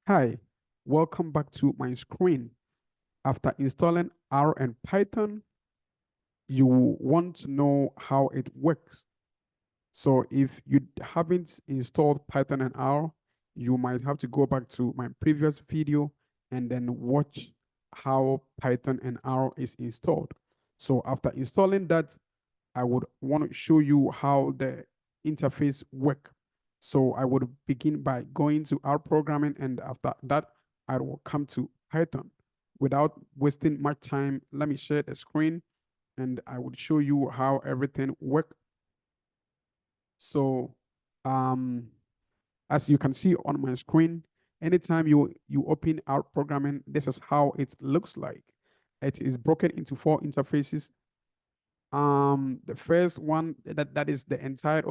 Hi, welcome back to my screen. After installing R and Python, you want to know how it works. So if you haven't installed Python and R, you might have to go back to my previous video and then watch how Python and R is installed. So after installing that, I would want to show you how the interface work. So I would begin by going to R programming, and after that, I will come to Python. Without wasting much time, let me share the screen and I would show you how everything works. So um, as you can see on my screen, anytime you open R programming, this is how it looks like. It is broken into four interfaces. The first one that is the entire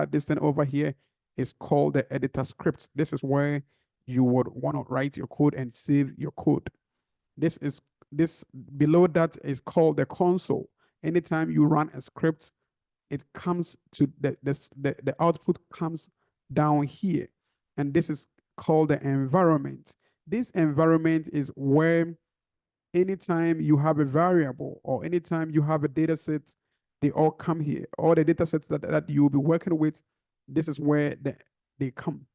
this thing over here is called the editor script. This is where you would want to write your code and save your code. This is this below that is called the console. Anytime you run a script, it comes to the output comes down here, and this is called the environment. This environment is where anytime you have a variable or anytime you have a data set, they all come here. All the data sets that you'll be working with, this is where they come.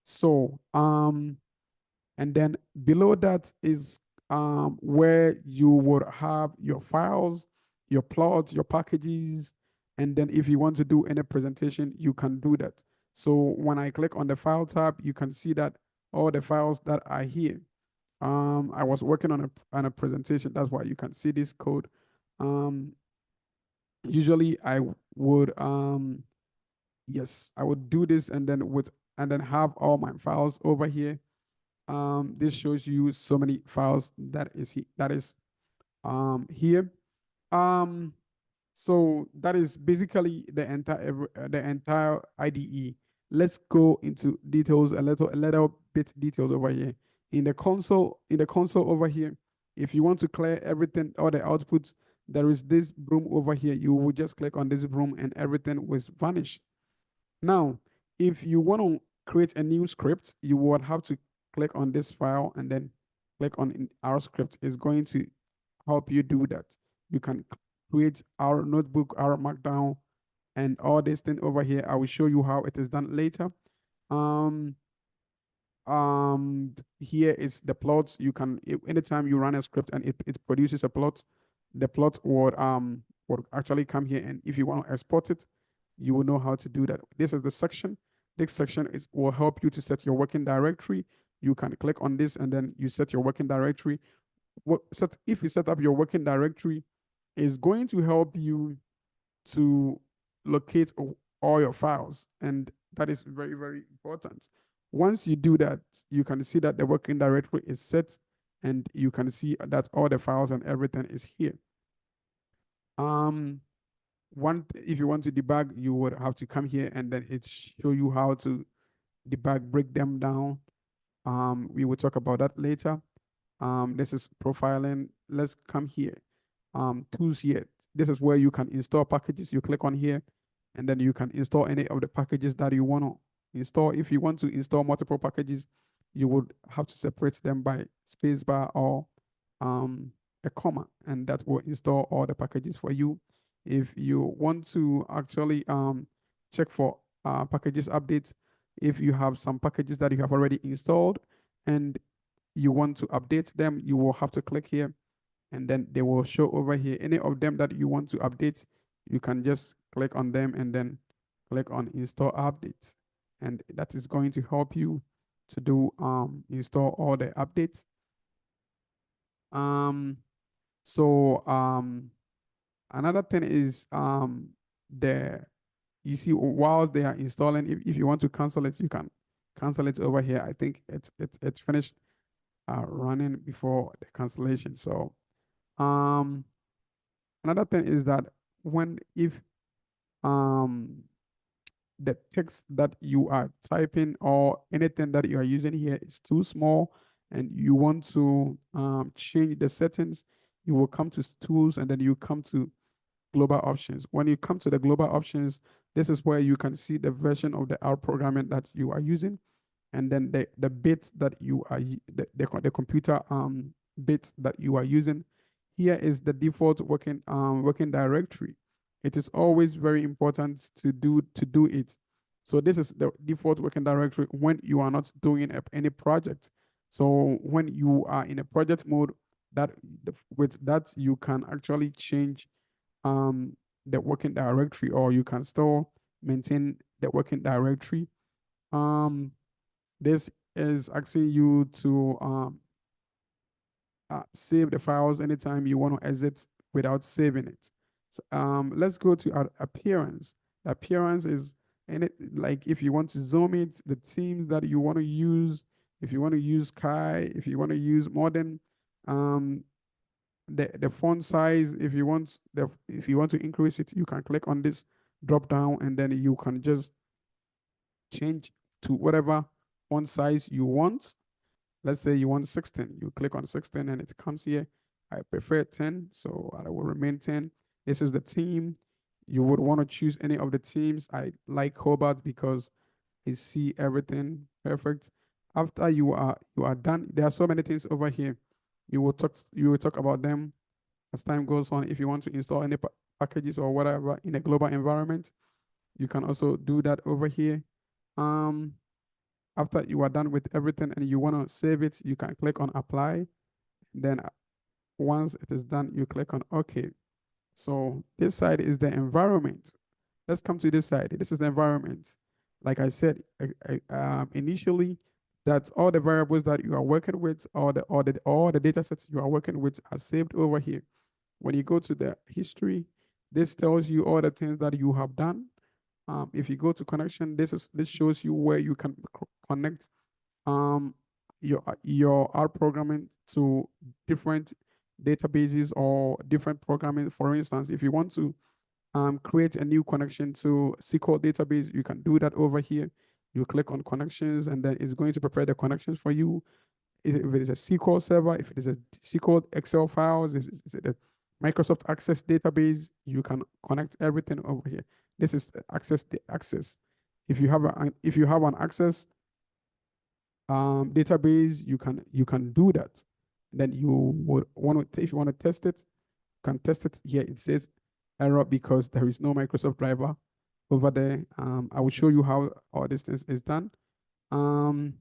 So and then below that is where you would have your files, your plots, your packages, and then if you want to do any presentation, you can do that. So when I click on the file tab, you can see that all the files that are here. I was working on a presentation. That's why you can see this code. Um, Usually I would yes, I would do this and then have all my files over here. This shows you so many files that is here. Um, so that is basically the entire IDE. Let's go into details a little bit details over here. In the console over here, if you want to clear everything, all the outputs, there is this broom over here. You will just click on this broom and everything will vanish. Now, if you want to create a new script, you would have to click on this file and then click on our script. Is going to help you do that. You can create our notebook, our markdown, and all this thing over here. I will show you how it is done later. Um, Here is the plots. You can anytime you run a script and it produces a plot, the plot would actually come here. And if you want to export it, you will know how to do that. This is the section. This section will help you to set your working directory. You can click on this and then you set your working directory. If you set up your working directory, is going to help you to locate all your files, and that is very, very important. Once you do that, you can see that the working directory is set, and you can see that all the files and everything is here. If you want to debug, you would have to come here and then it show you how to debug, break them down. We will talk about that later. This is profiling. Let's come here. Tools here. This is where you can install packages. You click on here, and then you can install any of the packages that you want to install. If you want to install multiple packages, you would have to separate them by spacebar or a comma, and that will install all the packages for you. If you want to actually check for packages updates, if you have some packages that you have already installed and you want to update them, you will have to click here and then they will show over here. Any of them that you want to update, you can just click on them and then click on install updates. And that is going to help you to do install all the updates. So another thing is the you see while they are installing, if you want to cancel it, you can cancel it over here. I think it's finished running before the cancellation. So another thing is that if um the text that you are typing or anything that you are using here is too small and you want to change the settings, you will come to tools and then you come to global options. When you come to the global options, this is where you can see the version of the R programming that you are using. and then the bits that you are the computer bits that you are using. Here is the default working directory. It is always very important to do it. So this is the default working directory when you are not doing any project. So when you are in a project mode, that with that you can actually change um the working directory, or you can still maintain the working directory. um this is asking you to save the files anytime you want to exit without saving it. So, let's go to our appearance. The appearance is in it, like if you want to zoom it, the themes that you want to use, if you want to use Kai, if you want to use modern, um, the font size, if you want to increase it, you can click on this drop down, and then you can just change to whatever font size you want. Let's say you want 16, you click on 16 and it comes here. I prefer 10, so I will remain 10. This is the theme. You would want to choose any of the themes. I like Hobart because I see everything perfect. After you are done, there are so many things over here. You will talk about them as time goes on. If you want to install any packages or whatever in a global environment, you can also do that over here. Um, After you are done with everything and you want to save it, you can click on apply. Then once it is done, you click on OK. So this side is the environment. Let's come to this side. This is the environment. Like I said initially, that's all the variables that you are working with, all the data sets you are working with are saved over here. When you go to the history, this tells you all the things that you have done. If you go to connection, this shows you where you can connect um your R programming to different databases or different programming. For instance, if you want to create a new connection to SQL database, you can do that over here. You click on connections, and then it's going to prepare the connections for you. If it is a SQL server, if it is a SQL Excel files, if it's a Microsoft Access database, you can connect everything over here. This is access. If you have an access database, you can do that. Then you would want to, if you want to test it, you can test it here. It says error because there is no Microsoft driver over there. I will show you how all this things is done. Um,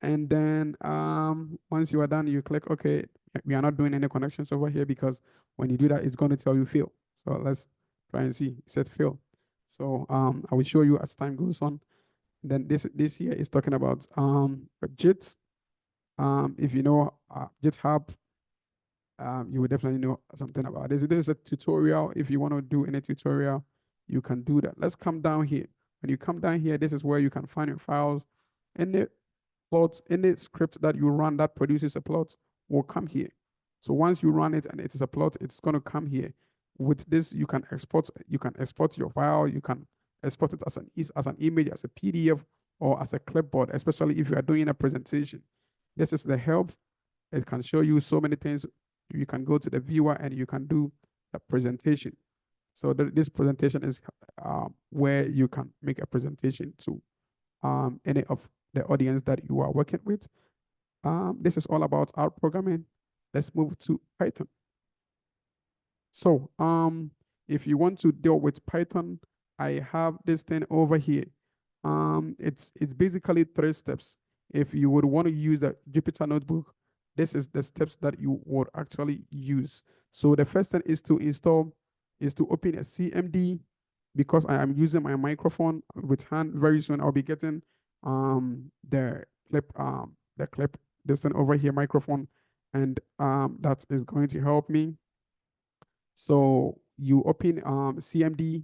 and then once you are done, you click OK. We are not doing any connections over here because when you do that, it's going to tell you fail. So let's try and see. It said fail. So I will show you as time goes on. Then this here is talking about JIT. If you know GitHub, you will definitely know something about this. This is a tutorial. If you want to do any tutorial, you can do that. Let's come down here. When you come down here, this is where you can find your files. Any plots, any script that you run that produces a plot will come here. So once you run it and it is a plot, it's going to come here. With this, you can export your file. You can export it as an image, as a PDF, or as a clipboard, especially if you are doing a presentation. This is the help. It can show you so many things. You can go to the viewer and you can do a presentation. So this presentation is where you can make a presentation to any of the audience that you are working with. This is all about R programming. Let's move to Python. So if you want to deal with Python, I have this thing over here. It's basically 3 steps. If you would want to use a Jupyter notebook, this is the steps that you would actually use. So the first thing is to open a CMD. Because I am using my microphone with hand, very soon I'll be getting the clip this thing over here microphone, and that is going to help me. So you open CMD,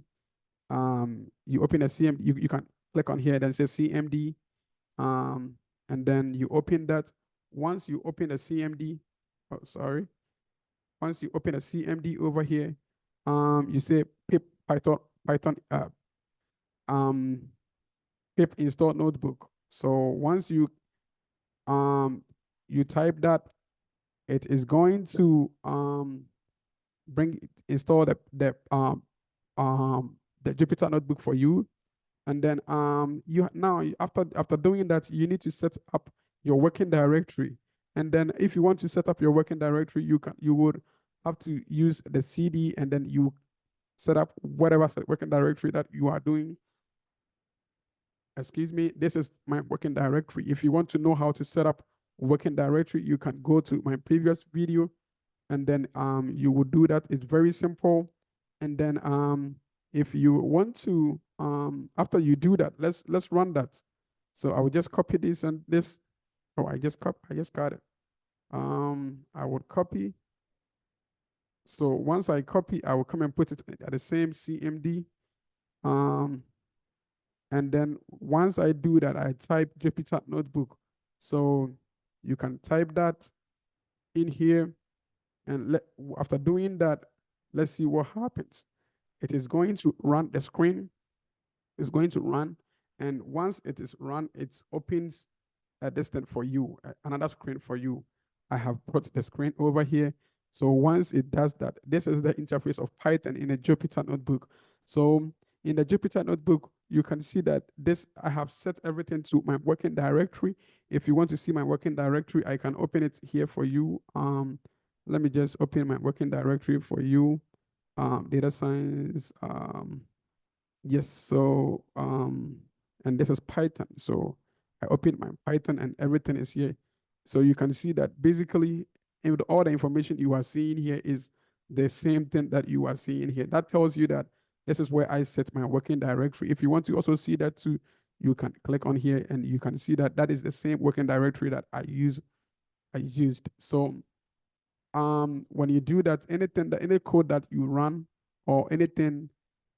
you open a CMD, you can click on here, then say CMD, and then you open that. Once you open a CMD, oh sorry, once you open a CMD over here, you say pip Python um pip install notebook. So once you type that, it is going to install the Jupyter notebook for you. And then after doing that, you need to set up your working directory. And then if you want to set up your working directory, you would have to use the CD, and then you set up whatever working directory that you are doing. Excuse me, this is my working directory. If you want to know how to set up working directory, you can go to my previous video, and then you will do that. It's very simple. And then if you want to after you do that, let's run that. So I will just copy this and this. Oh, I just got it. I would copy. So once I copy, I will come and put it at the same CMD. And then once I do that, I type Jupyter Notebook. So you can type that in here, and after doing that, let's see what happens. It is going to run the screen. It's going to run, and once it is run, it opens a distance for you, another screen for you. I have put the screen over here. So once it does that, this is the interface of Python in a Jupyter Notebook. So in the Jupyter Notebook, you can see that I have set everything to my working directory. If you want to see my working directory, I can open it here for you. Let me just open my working directory for you. Data science. Yes, so and this is Python. So I opened my Python and everything is here. So you can see that basically all the information you are seeing here is the same thing that you are seeing here. That tells you that this is where I set my working directory. If you want to also see that too, you can click on here and you can see that that is the same working directory that I used. So when you do that, any code that you run or anything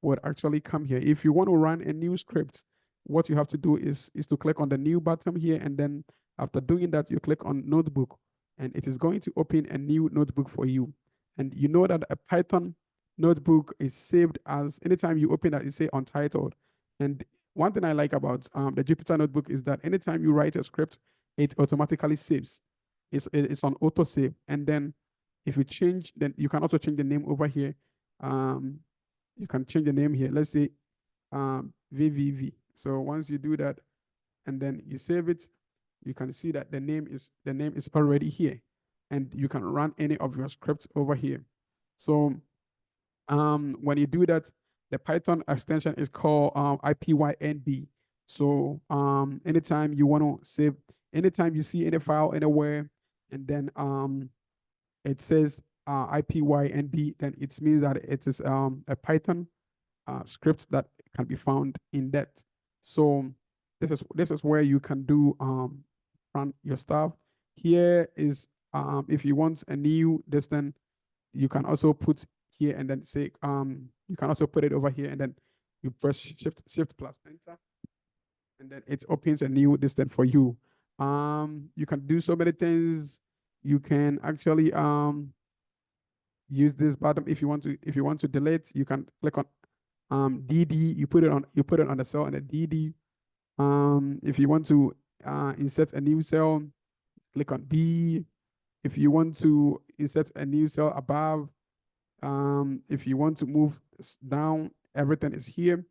would actually come here. If you want to run a new script, what you have to do is to click on the new button here, and then after doing that, you click on notebook, and it is going to open a new notebook for you. And you know that a Python notebook is saved as anytime you open that, it say untitled. And one thing I like about the Jupyter notebook is that anytime you write a script, it automatically saves. It's on auto save, and then if you change, then you can also change the name over here. You can change the name here. Let's say VVV. So once you do that and then you save it, you can see that the name is already here, and you can run any of your scripts over here. So when you do that, the Python extension is called IPYNB. So anytime you want to save, anytime you see any file anywhere, and then it says IPYNB, then it means that it is a Python script that can be found in that. So this is where you can do run your stuff. Here is if you want a new distance, you can also put here and then say you can also put it over here, and then you press shift plus enter, and then it opens a new distance for you. You can do so many things. You can actually use this button if you want to delete. You can click on DD. You put it on the cell and a DD. If you want to insert a new cell, click on B. If you want to insert a new cell above, if you want to move down, everything is here.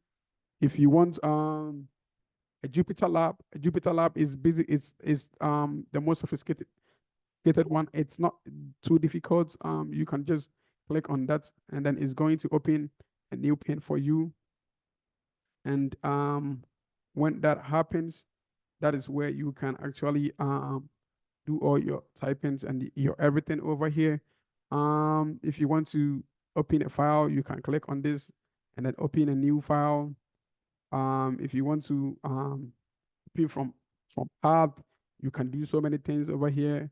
If you want a Jupyter Lab is busy. Is the most sophisticated one. It's not too difficult. You can just click on that, and then it's going to open a new pane for you. And when that happens, that is where you can actually do all your typings and your everything over here. If you want to open a file, you can click on this and then open a new file. If you want to open from path, you can do so many things over here.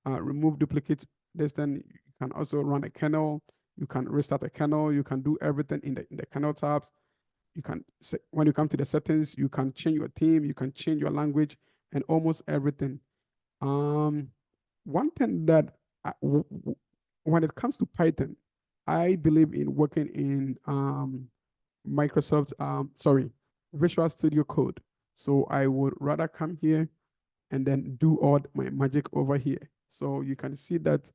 Remove duplicate this, then you can also run a kernel. You can restart a kernel. You can do everything in the kernel tabs. You can, when you come to the settings, you can change your theme, you can change your language, and almost everything. One thing that when it comes to Python, I believe in working in Microsoft, Visual Studio Code. So I would rather come here and then do all my magic over here. So you can see that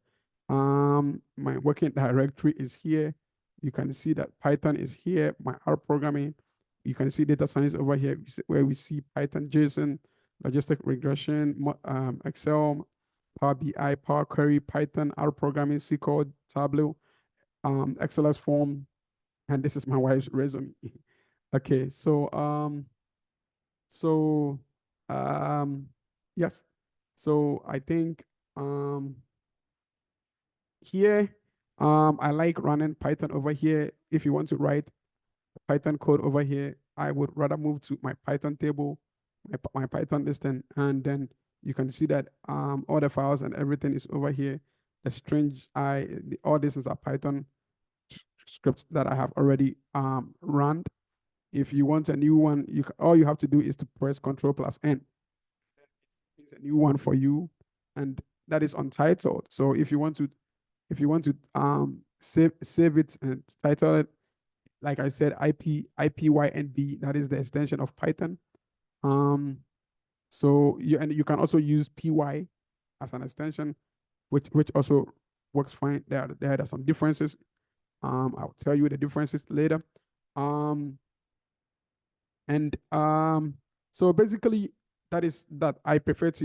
my working directory is here. You can see that Python is here, my R programming. you can see data science over here where we see Python, JSON, logistic regression, Excel, Power BI, Power Query, Python, R programming, SQL, Tableau, XLS form, and this is my wife's resume. Okay, so yes, so I think here I like running Python over here. If you want to write Python code over here, I would rather move to my Python table, my Python list, and then you can see that all the files and everything is over here. The strange all this is a Python scripts that I have already run. If you want a new one, all you have to do is to press Ctrl+N. It's a new one for you, and that is untitled. So if you want to save it and title it, like I said, IPYNB, that is the extension of Python. So you can also use PY as an extension, which also works fine. There are some differences. I'll tell you the differences later. So basically that I prefer to